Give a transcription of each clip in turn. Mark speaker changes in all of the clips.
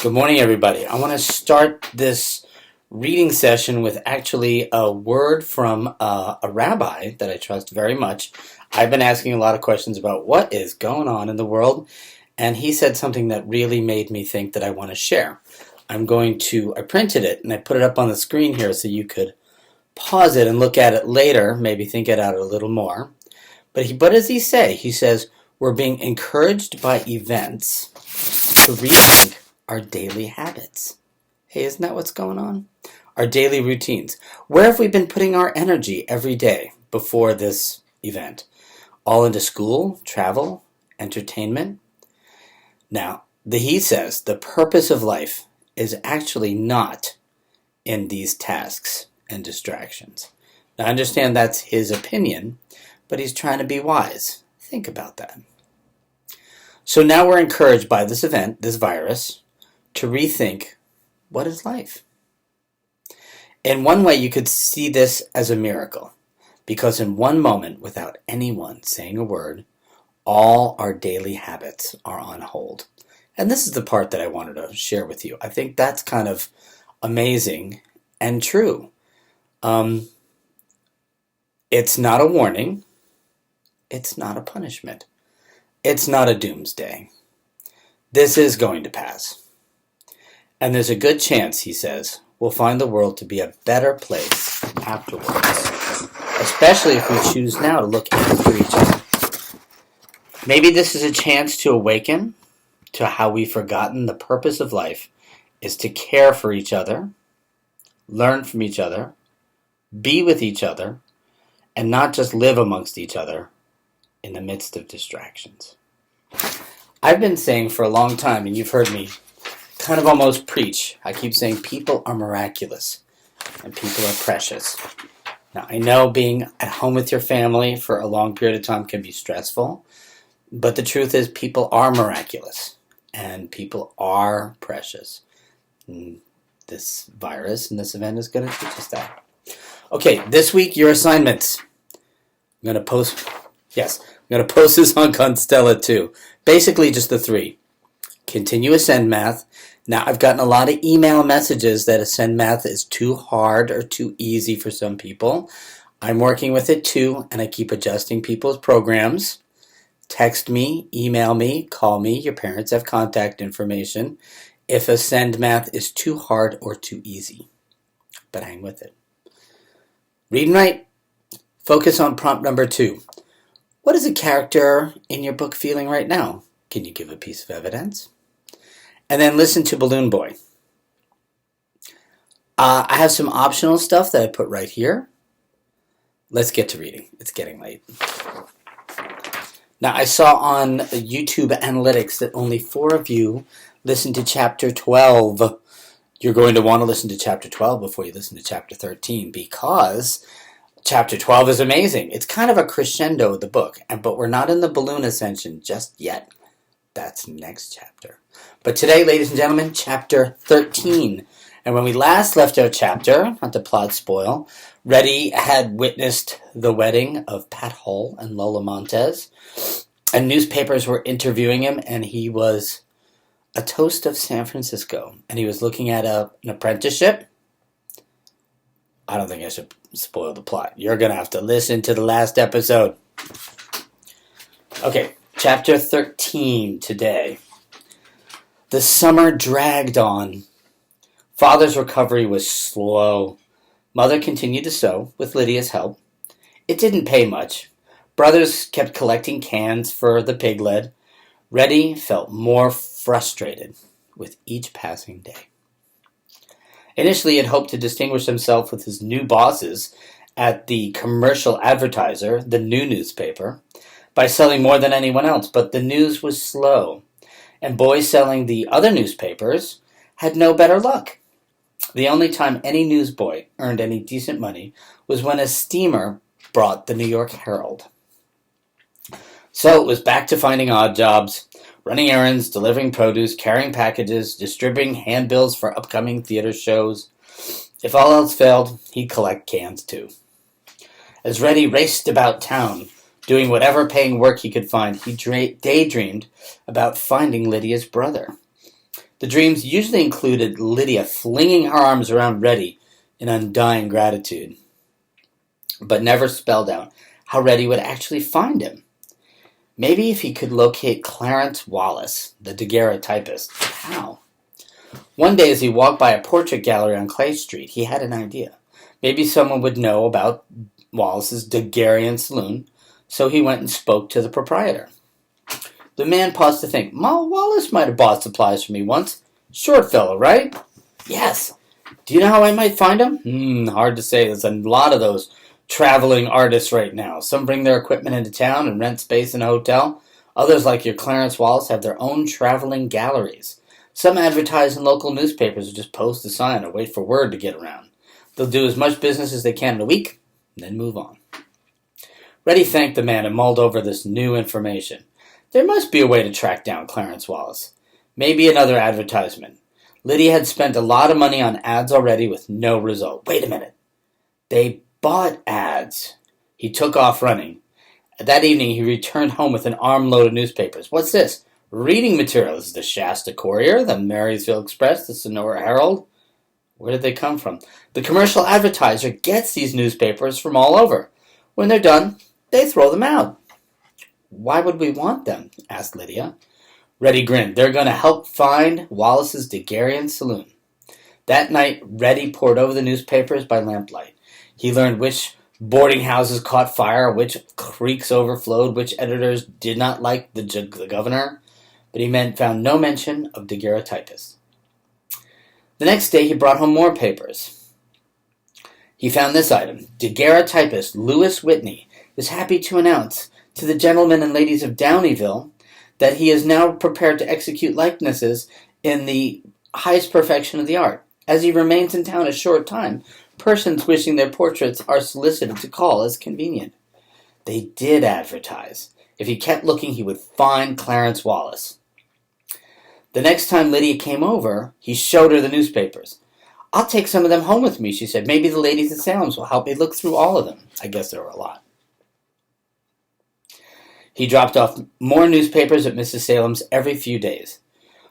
Speaker 1: Good morning, everybody. I want to start this reading session with actually a word from a rabbi that I trust very much. I've been asking a lot of questions about what is going on in the world, and he said something that really made me think that I want to share. I printed it and I put it up on the screen here so you could pause it and look at it later, maybe think it out a little more. But what does he say? He says, we're being encouraged by events to rethink our daily habits. Hey, isn't that what's going on? Our daily routines. Where have we been putting our energy every day before this event? All into school, travel, entertainment? Now, he says the purpose of life is actually not in these tasks and distractions. Now, I understand that's his opinion, but he's trying to be wise. Think about that. So now we're encouraged by this event, this virus, to rethink what is life. In one way, you could see this as a miracle, because in one moment, without anyone saying a word, all our daily habits are on hold. And this is the part that I wanted to share with you. I think that's kind of amazing and true. It's not a warning. It's not a punishment. It's not a doomsday. This is going to pass. And there's a good chance, he says, we'll find the world to be a better place afterwards, especially if we choose now to look after each other. Maybe this is a chance to awaken to how we've forgotten the purpose of life is to care for each other, learn from each other, be with each other, and not just live amongst each other in the midst of distractions. I've been saying for a long time, and you've heard me kind of almost preach. I keep saying people are miraculous and people are precious. Now, I know being at home with your family for a long period of time can be stressful, but the truth is people are miraculous and people are precious. And this virus and this event is going to teach us that. Okay, this week, your assignments. I'm going to post this on Constella too. Basically just the three. Continue Ascend Math. Now, I've gotten a lot of email messages that Ascend Math is too hard or too easy for some people. I'm working with it too, and I keep adjusting people's programs. Text me, email me, call me. Your parents have contact information if Ascend Math is too hard or too easy. But hang with it. Read and write. Focus on prompt number 2. What is a character in your book feeling right now? Can you give a piece of evidence? And then listen to Balloon Boy. I have some optional stuff that I put right here. Let's get to reading. It's getting late. Now, I saw on YouTube Analytics that only 4 of you listened to Chapter 12. You're going to want to listen to Chapter 12 before you listen to Chapter 13 because Chapter 12 is amazing. It's kind of a crescendo of the book, but we're not in the balloon ascension just yet. That's next chapter. But today, ladies and gentlemen, Chapter 13. And when we last left our chapter, not to plot spoil, Reddy had witnessed the wedding of Pat Hull and Lola Montez, and newspapers were interviewing him, and he was a toast of San Francisco, and he was looking at an apprenticeship. I don't think I should spoil the plot. You're going to have to listen to the last episode. Okay, Chapter 13 today. The summer dragged on. Father's recovery was slow. Mother continued to sew, with Lydia's help. It didn't pay much. Brothers kept collecting cans for the pig-lead. Reddy felt more frustrated with each passing day. Initially, he had hoped to distinguish himself with his new bosses at the Commercial Advertiser, the new newspaper, by selling more than anyone else, but the news was slow, and boys selling the other newspapers had no better luck. The only time any newsboy earned any decent money was when a steamer brought the New York Herald. So it was back to finding odd jobs, running errands, delivering produce, carrying packages, distributing handbills for upcoming theater shows. If all else failed, he'd collect cans too. As Reddy raced about town, doing whatever paying work he could find, he daydreamed about finding Lydia's brother. The dreams usually included Lydia flinging her arms around Reddy in undying gratitude, but never spelled out how Reddy would actually find him. Maybe if he could locate Clarence Wallace, the daguerreotypist. How? One day as he walked by a portrait gallery on Clay Street, he had an idea. Maybe someone would know about Wallace's Daguerrean Saloon, so he went and spoke to the proprietor. The man paused to think. Ma Wallace might have bought supplies for me once. Short fellow, right? Yes. Do you know how I might find him? Hard to say. There's a lot of those traveling artists right now. Some bring their equipment into town and rent space in a hotel. Others, like your Clarence Wallace, have their own traveling galleries. Some advertise in local newspapers or just post a sign or wait for word to get around. They'll do as much business as they can in a week, and then move on. Reddy thanked the man and mulled over this new information. There must be a way to track down Clarence Wallace. Maybe another advertisement. Lydia had spent a lot of money on ads already with no result. Wait a minute. They bought ads. He took off running. That evening he returned home with an armload of newspapers. What's this? Reading materials. The Shasta Courier, the Marysville Express, the Sonora Herald. Where did they come from? The commercial advertiser gets these newspapers from all over. When they're done, they throw them out. Why would we want them? Asked Lydia. Reddy grinned. They're going to help find Wallace's Daguerrean Saloon. That night, Reddy pored over the newspapers by lamplight. He learned which boarding houses caught fire, which creeks overflowed, which editors did not like the governor, but he found no mention of daguerreotypists. The next day, he brought home more papers. He found this item. Daguerreotypist Lewis Whitney is happy to announce to the gentlemen and ladies of Downeyville that he is now prepared to execute likenesses in the highest perfection of the art. As he remains in town a short time, persons wishing their portraits are solicited to call as convenient. They did advertise. If he kept looking, he would find Clarence Wallace. The next time Lydia came over, he showed her the newspapers. I'll take some of them home with me, she said. Maybe the ladies at Salem's will help me look through all of them. I guess there were a lot. He dropped off more newspapers at Mrs. Salem's every few days.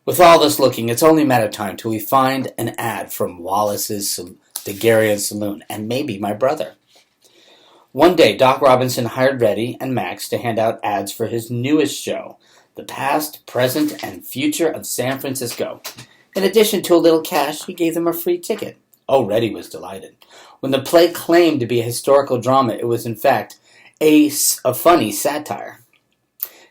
Speaker 1: With all this looking, it's only a matter of time till we find an ad from Wallace's Daguerrean Saloon, and maybe my brother. One day, Doc Robinson hired Reddy and Max to hand out ads for his newest show, The Past, Present, and Future of San Francisco. In addition to a little cash, he gave them a free ticket. Oh, Reddy was delighted. When the play claimed to be a historical drama, it was in fact a funny satire.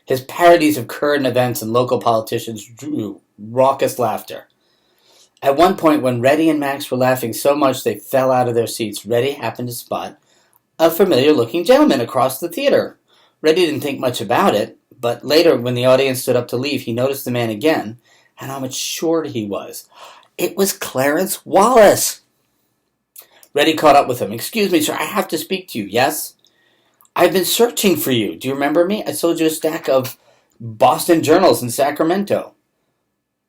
Speaker 1: His parodies of current events and local politicians drew raucous laughter. At one point, when Reddy and Max were laughing so much they fell out of their seats, Reddy happened to spot a familiar-looking gentleman across the theater. Reddy didn't think much about it, but later, when the audience stood up to leave, he noticed the man again, and how much shorter he was. It was Clarence Wallace. Reddy caught up with him. Excuse me, sir, I have to speak to you, yes? I've been searching for you. Do you remember me? I sold you a stack of Boston journals in Sacramento.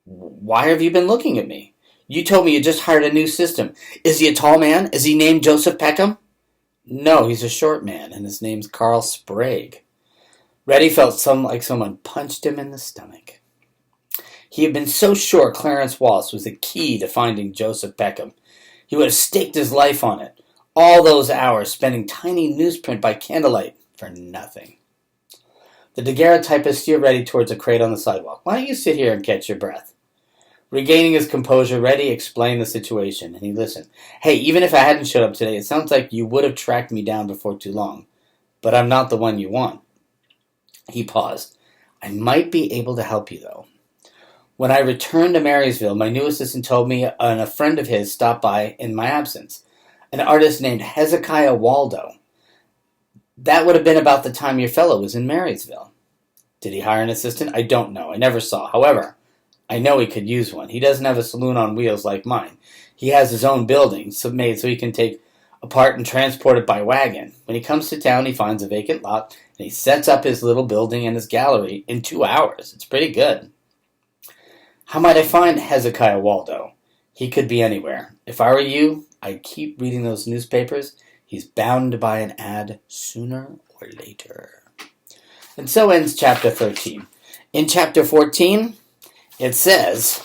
Speaker 1: Why have you been looking at me? You told me you just hired a new system. Is he a tall man? Is he named Joseph Peckham? No, he's a short man, and his name's Carl Sprague. Reddy felt like someone punched him in the stomach. He had been so sure Clarence Wallace was the key to finding Joseph Peckham. He would have staked his life on it. All those hours spending tiny newsprint by candlelight for nothing. The daguerreotypist steered Reddy towards a crate on the sidewalk. Why don't you sit here and catch your breath? Regaining his composure, Reddy explained the situation, and he listened. Hey, even if I hadn't showed up today, it sounds like you would have tracked me down before too long. But I'm not the one you want. He paused. I might be able to help you, though. When I returned to Marysville, my new assistant told me a friend of his stopped by in my absence. An artist named Hezekiah Waldo. That would have been about the time your fellow was in Marysville. Did he hire an assistant? I don't know. I never saw. However, I know he could use one. He doesn't have a saloon on wheels like mine. He has his own building made so he can take apart and transport it by wagon. When he comes to town, he finds a vacant lot, and he sets up his little building and his gallery in 2 hours. It's pretty good. How might I find Hezekiah Waldo? He could be anywhere. If I were you, I'd keep reading those newspapers. He's bound to buy an ad sooner or later. And so ends chapter 13. In chapter 14, it says,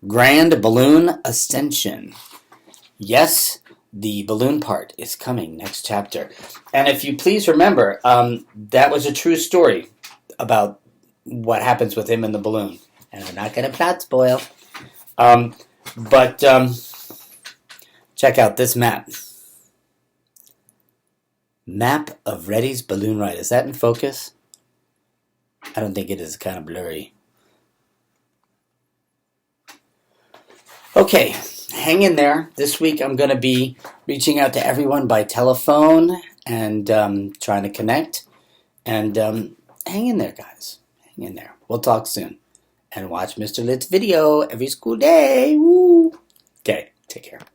Speaker 1: Grand Balloon Ascension. Yes, the balloon part is coming next chapter. And if you please remember, that was a true story about what happens with him in the balloon. And I'm not going to plot spoil. But check out this map. Map of Reddy's Balloon Ride. Is that in focus? I don't think it is. Kind of blurry. Okay, hang in there. This week I'm going to be reaching out to everyone by telephone and trying to connect. And hang in there, guys. Hang in there. We'll talk soon. And watch Mr. Litt's video every school day. Woo! Okay, take care.